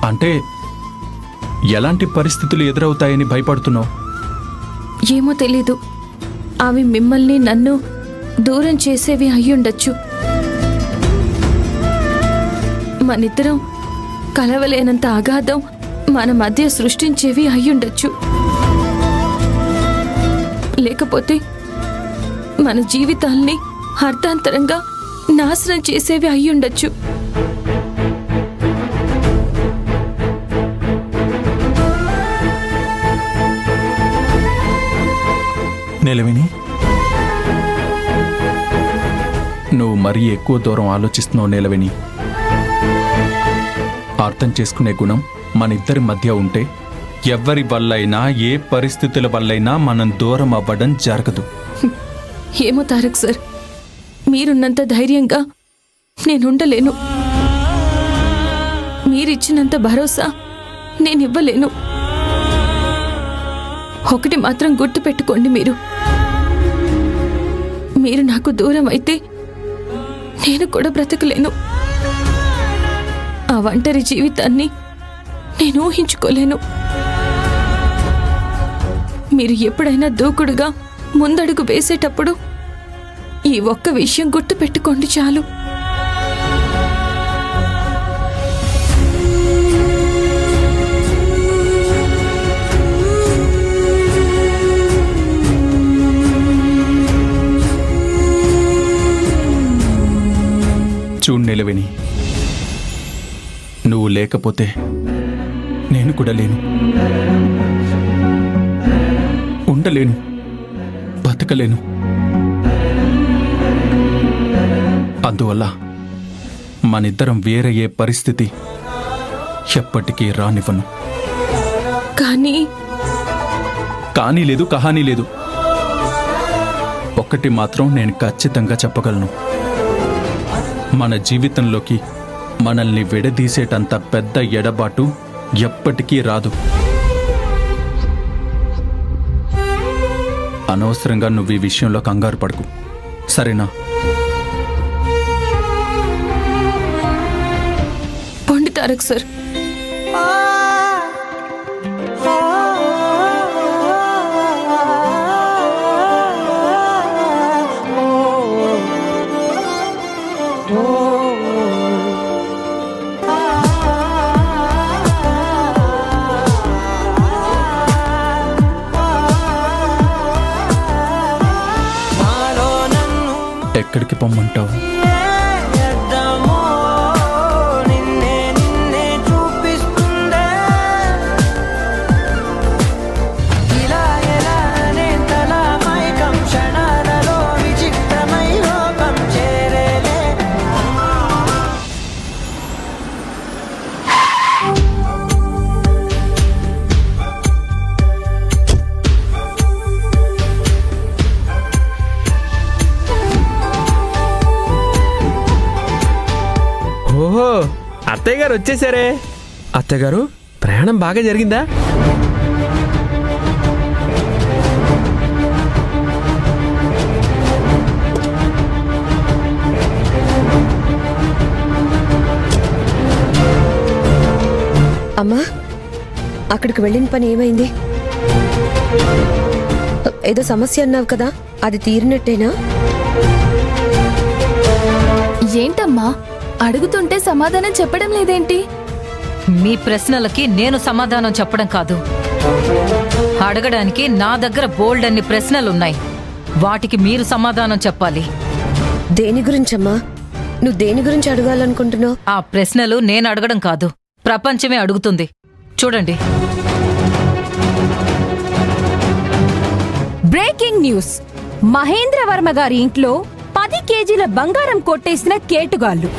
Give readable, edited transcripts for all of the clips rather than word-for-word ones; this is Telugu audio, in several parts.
అంటే ఎలాంటి పరిస్థితులు ఎదురవుతాయని భయపడుతున్నావు? ఏమో తెలీదు. అవి మిమ్మల్ని నన్ను దూరం చేసేవి అయ్యుండొచ్చు. మనిద్దరం కలవలేనంత అగాధం మన మధ్య సృష్టించేవి అయ్యుండొచ్చు. లేకపోతే మన జీవితాల్ని అర్థాంతరంగా నాశనం చేసేవి అయ్యుండొచ్చు. నీలవేణి, నువ్వు మరీ ఎక్కువ దూరం ఆలోచిస్తున్నావు నీలవేణి. అర్థం చేసుకునే గుణం మన ఇద్దరి మధ్య ఉంటే ఎవ్వరి వల్లైనా ఏ పరిస్థితుల వల్లైనా మనం దూరం అవ్వడం జరగదు. ఏమో తారక్ సార్, మీరున్నంత ధైర్యంగా నేనుండలేను. మీరిచ్చినంత భరోసా నేనివ్వలేను. ఒకటి మాత్రం గుర్తుపెట్టుకోండి, మీరు నాకు దూరం అయితే నేను కూడా బ్రతకలేను. ఆ ఒంటరి జీవితాన్ని నేను ఊహించుకోలేను. మీరు ఎప్పుడైనా దూకుడుగా ముందడుగు వేసేటప్పుడు ఈ ఒక్క విషయం గుర్తుపెట్టుకోండి చాలు. చూడు నీలవేణి, నువ్వు లేకపోతే నేను కూడా లేను, ఉండలేను, బతకలేను. అందువల్ల మనిద్దరం వేరయ్యే పరిస్థితి ఎప్పటికీ రానివ్వను. కానీ లేదు, కహానీ లేదు. ఒక్కటి మాత్రం నేను ఖచ్చితంగా చెప్పగలను. మన జీవితంలోకి మనల్ని విడదీసేటంత పెద్ద ఎడబాటు ఎప్పటికీ రాదు. అనవసరంగా నువ్వు ఈ విషయంలో కంగారు పడకు, సరేనా? పోండి తారక్ సార్. ఎక్కడికి పొమ్మంటావు? ఓహో, అత్తయ్య గారు వచ్చేసారే. అత్తయ్య గారు, ప్రయాణం బాగా జరిగిందా? అమ్మా, అక్కడికి వెళ్ళిన పని ఏమైంది? ఏదో సమస్య అన్నావు కదా, అది తీరినట్టేనా? ఏంటమ్మా అడుగుతుంటే సమాధానం చెప్పడం లేదేంటి? మీ ప్రశ్నలకి నేను సమాధానం చెప్పడం కాదు, అడగడానికి నా దగ్గర బోల్డ్ అన్ని ప్రశ్నలున్నాయి. వాటికి మీరు సమాధానం చెప్పాలి. దేని గురించమ్మా? నువ్వు దేని గురించి అడగాలనుకుంటున్నావు? ఆ ప్రశ్నలు నేను అడగడం కాదు, ప్రపంచమే అడుగుతుంది. చూడండి. Breaking news! మహేంద్రవర్మ గారి ఇంట్లో 10 కేజీల బంగారం కొట్టేసిన కేటుగాళ్లు.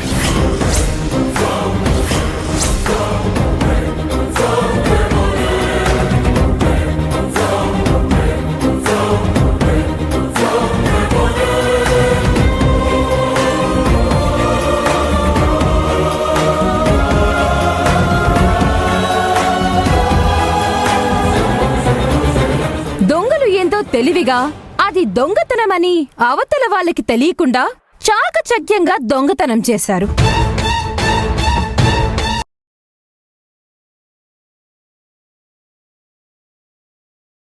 తెలివిగా అది దొంగతనమని అవతల వాళ్ళకి తెలియకుండా చాకచక్యంగా దొంగతనం చేశారు.